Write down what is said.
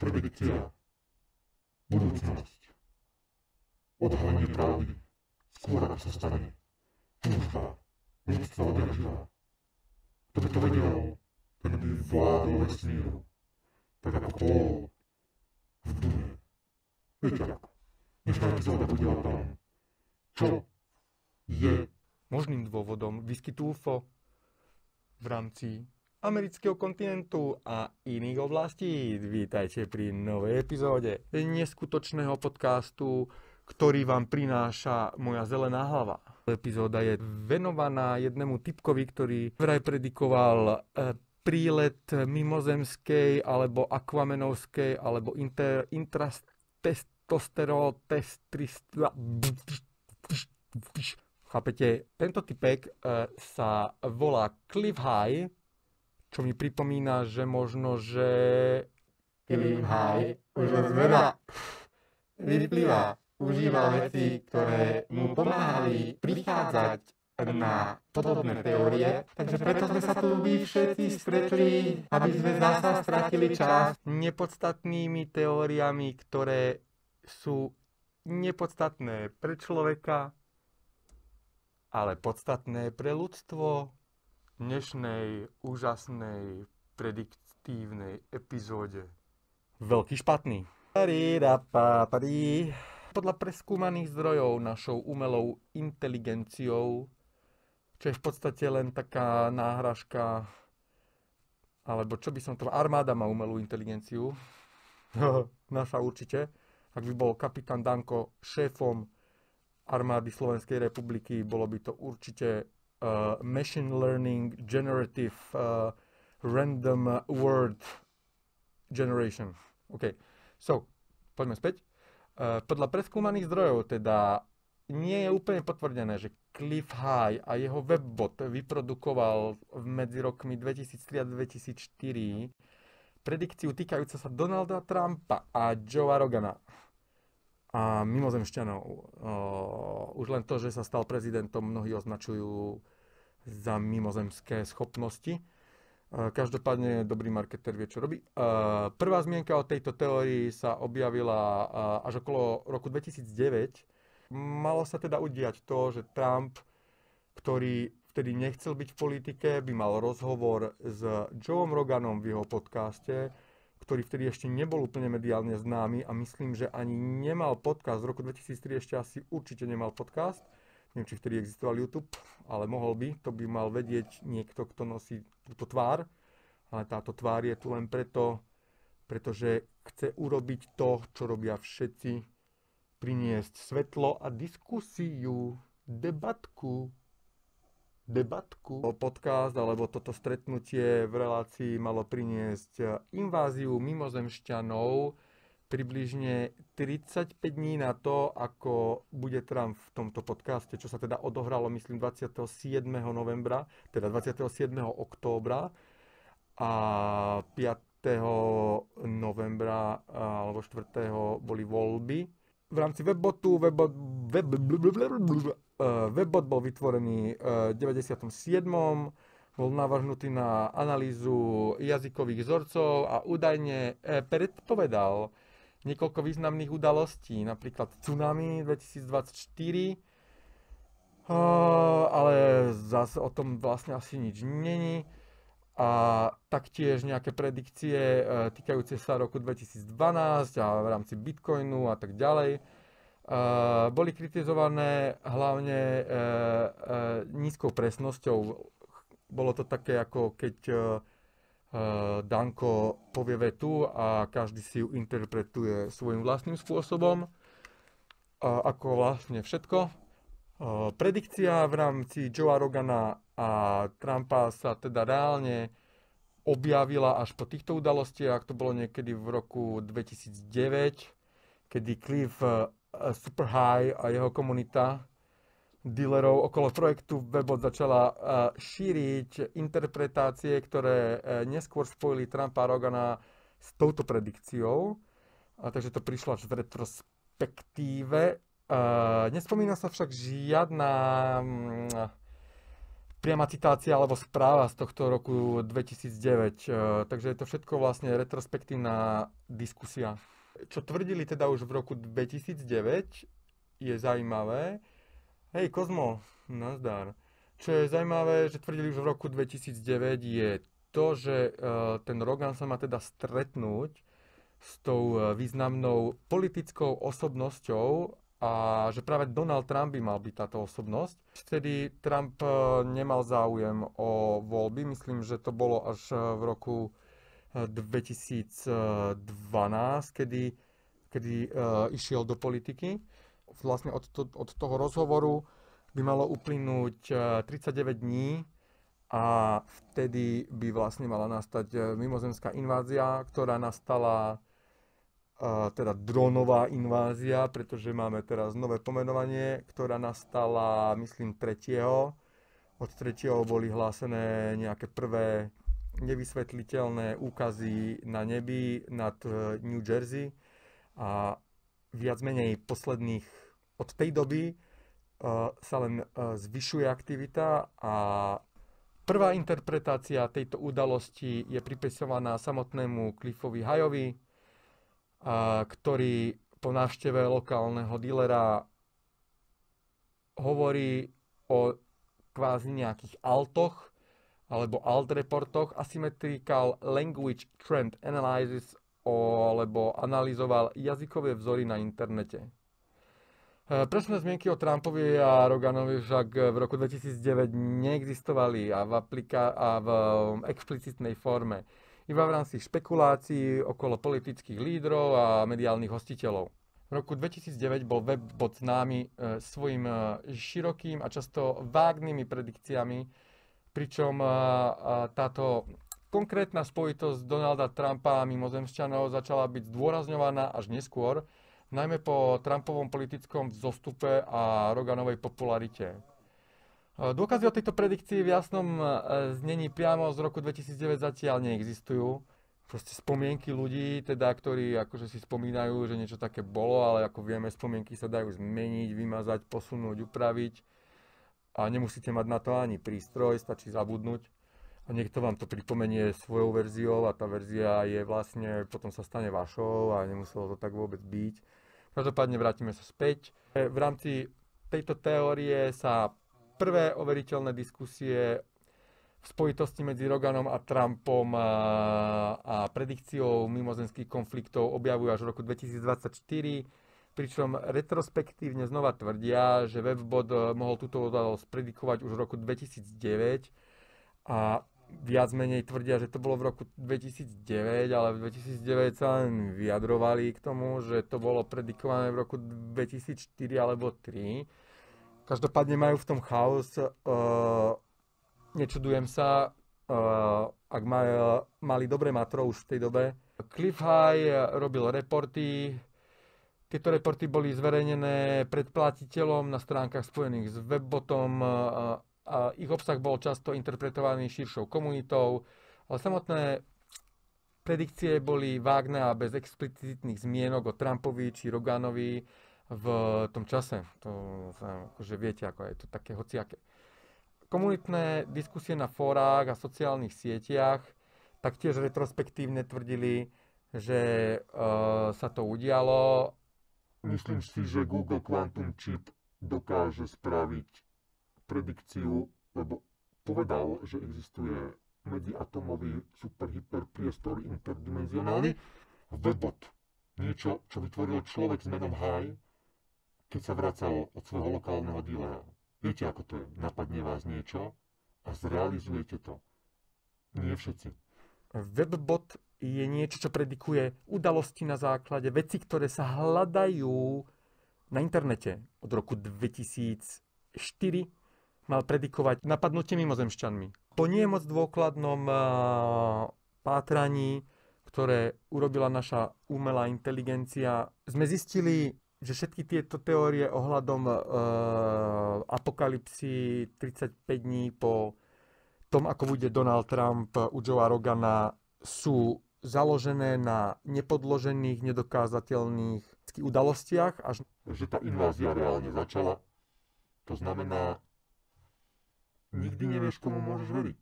Predikcia. Budúcnosť. Odhalenie pravdy. Skôr ako sa stane. Túžba. Ľudstva odrážila. Kto by to vedel, ten by vládol vesmíru. Tak ako Paul v Dune. Viete ako? Dnešná epizóda bude o tom, čo je možným dôvodom výskytu UFO v rámci amerického kontinentu a iných oblastí. Vítajte pri novej epizóde neskutočného podcastu, ktorý vám prináša moja zelená hlava. Epizóda je venovaná jednému typkovi, ktorý vraj predikoval prílet mimozemskej alebo akvamenovskej alebo Chápete? Tento typek sa volá Cliff High, čo mi pripomína, že možno, že Cliff High už od zmena vyplýva, užíval veci, ktoré mu pomáhali prichádzať na podobné teórie. Takže preto sme sa tu vy všetci stretli, aby sme zasa stratili čas nepodstatnými teóriami, ktoré sú nepodstatné pre človeka, ale podstatné pre ľudstvo. V dnešnej úžasnej prediktívnej epizóde Veľký špatný. Podľa preskúmaných zdrojov našou umelou inteligenciou, čo je v podstate len taká náhražka, alebo čo by som to... Armáda má umelú inteligenciu. Naša určite. Ak by bol kapitán Danko šéfom armády Slovenskej republiky, bolo by to určite Machine Learning Generative Random Word Generation. OK. So, poďme späť. Podľa preskúmaných zdrojov teda nie je úplne potvrdené, že Cliff High a jeho webbot vyprodukoval medzi rokmi 2003 a 2004 predikciu týkajúca sa Donalda Trumpa a Joea Rogana a mimozemšťanov. Už len to, že sa stal prezidentom, mnohí označujú za mimozemské schopnosti. Každopádne dobrý marketer vie, čo robí. Prvá zmienka o tejto teórii sa objavila až okolo roku 2009. Malo sa teda udiať to, že Trump, ktorý vtedy nechcel byť v politike, by mal rozhovor s Joeom Roganom v jeho podcaste, ktorý vtedy ešte nebol úplne mediálne známy a myslím, že ani nemal podcast. V roku 2003 ešte asi určite nemal podcast. Neviem, či vtedy existoval YouTube, ale mohol by. To by mal vedieť niekto, kto nosí túto tvár. Ale táto tvár je tu len preto, pretože chce urobiť to, čo robia všetci. Priniesť svetlo a diskusiu, debatku. Podcast alebo toto stretnutie v relácii malo priniesť inváziu mimozemšťanov približne 35 dní na to, ako bude Trump v tomto podcaste, čo sa teda odohralo, myslím, 27. novembra, teda 27. októbra a 5. novembra alebo 4. boli voľby. V rámci webbotu, webbot bol vytvorený v 97. Bol navrhnutý na analýzu jazykových vzorcov a údajne predpovedal niekoľko významných udalostí, napríklad tsunami 2024, ale zase o tom vlastne asi nič není. A taktiež nejaké predikcie týkajúce sa roku 2012 a v rámci Bitcoinu a tak ďalej. Boli kritizované hlavne nízkou presnosťou. Bolo to také, ako keď Danko povie vetu a každý si ju interpretuje svojím vlastným spôsobom, ako vlastne všetko. Predikcia v rámci Joea Rogana a Trumpa sa teda reálne objavila až po týchto udalostiach. To bolo niekedy v roku 2009, kedy Cliff Super High a jeho komunita dealerov okolo projektu Webbot začala šíriť interpretácie, ktoré neskôr spojili Trumpa a Rogana s touto predikciou. Takže to prišlo až v retrospektíve. Nespomína sa však žiadna priama citácia alebo správa z tohto roku 2009. Takže je to všetko vlastne retrospektívna diskusia. Čo tvrdili teda už v roku 2009 je zaujímavé. Hej, Kozmo, nazdar. Čo je zaujímavé, že tvrdili už v roku 2009 je to, že ten Rogan sa má teda stretnúť s tou významnou politickou osobnosťou a že práve Donald Trump by mal byť táto osobnosť. Vtedy Trump nemal záujem o voľby, myslím, že to bolo až v roku 2012, kedy išiel do politiky. Vlastne od toho rozhovoru by malo uplynúť 39 dní a vtedy by vlastne mala nastať mimozemská invázia, ktorá nastala teda dronová invázia, pretože máme teraz nové pomenovanie, ktorá nastala, myslím, 3. Od 3. boli hlásené nejaké prvé nevysvetliteľné úkazy na nebi nad New Jersey a viac menej posledných od tej doby sa len zvyšuje aktivita a prvá interpretácia tejto udalosti je pripisovaná samotnému Cliffovi Hayovi, ktorý po návšteve lokálneho dílera hovorí o kvázi nejakých altoch alebo alt reportoch, asymmetrical language trend analysis, alebo analyzoval jazykové vzory na internete. Presné zmienky o Trumpovi a Roganovi však v roku 2009 neexistovali a v explicitnej forme. Iba v rámci špekulácií okolo politických lídrov a mediálnych hostiteľov. V roku 2009 bol Webbot známy svojim širokým a často vágnymi predikciami, pričom táto konkrétna spojitosť Donalda Trumpa a mimozemšťanov začala byť zdôrazňovaná až neskôr, najmä po Trumpovom politickom vzostupe a Roganovej popularite. Dôkazy o tejto predikcii v jasnom znení priamo z roku 2009 zatiaľ neexistujú. Proste spomienky ľudí, teda, ktorí akože si spomínajú, že niečo také bolo, ale ako vieme, spomienky sa dajú zmeniť, vymazať, posunúť, upraviť. A nemusíte mať na to ani prístroj, stačí zabudnúť. A niekto vám to pripomenie svojou verziou a tá verzia je vlastne, potom sa stane vašou a nemuselo to tak vôbec byť. Každopádne vrátime sa späť. V rámci tejto teórie sa prvé overiteľné diskusie v spojitosti medzi Roganom a Trumpom a predikciou mimozemských konfliktov objavujú až v roku 2024, pričom retrospektívne znova tvrdia, že Webbot mohol túto udalosť predikovať už v roku 2009 a viac menej tvrdia, že to bolo v roku 2009, ale v 2009 sa len vyjadrovali k tomu, že to bolo predikované v roku 2004 alebo 2003. Každopádne majú v tom chaos. Nečudujem sa, ak mali dobré matro už v tej dobe. Cliff High robil reporty. Tieto reporty boli zverejnené predplatiteľom na stránkach spojených s Webbotom a ich obsah bol často interpretovaný širšou komunitou, ale samotné predikcie boli vágne a bez explicitných zmienok o Trumpovi či Roganovi v tom čase. To akože viete, ako je to také hociaké. Komunitné diskusie na fórach a sociálnych sieťach taktiež retrospektívne tvrdili, že sa to udialo. Myslím si, že Google Quantum Chip dokáže spraviť predikciu, lebo povedal, že existuje medziatomový superhyperpriestor interdimenzionálny. Webbot, niečo, čo vytvoril človek s menom High, keď sa vracal od svojho lokálneho dílera. Viete, ako to je? Napadne vás niečo a zrealizujete to. Nie všetci. Webbot je niečo, čo predikuje udalosti na základe veci, ktoré sa hľadajú na internete. Od roku 2004 mal predikovať napadnutie mimozemšťanmi. Po nie moc dôkladnom pátraní, ktoré urobila naša umelá inteligencia, sme zistili, že všetky tieto teórie ohľadom apokalypsy 35 dní po tom, ako bude Donald Trump u Joea Rogana, sú založené na nepodložených, nedokázateľných udalostiach. Že tá invázia reálne začala. To znamená, Nikdy nevieš, komu môžeš veriť.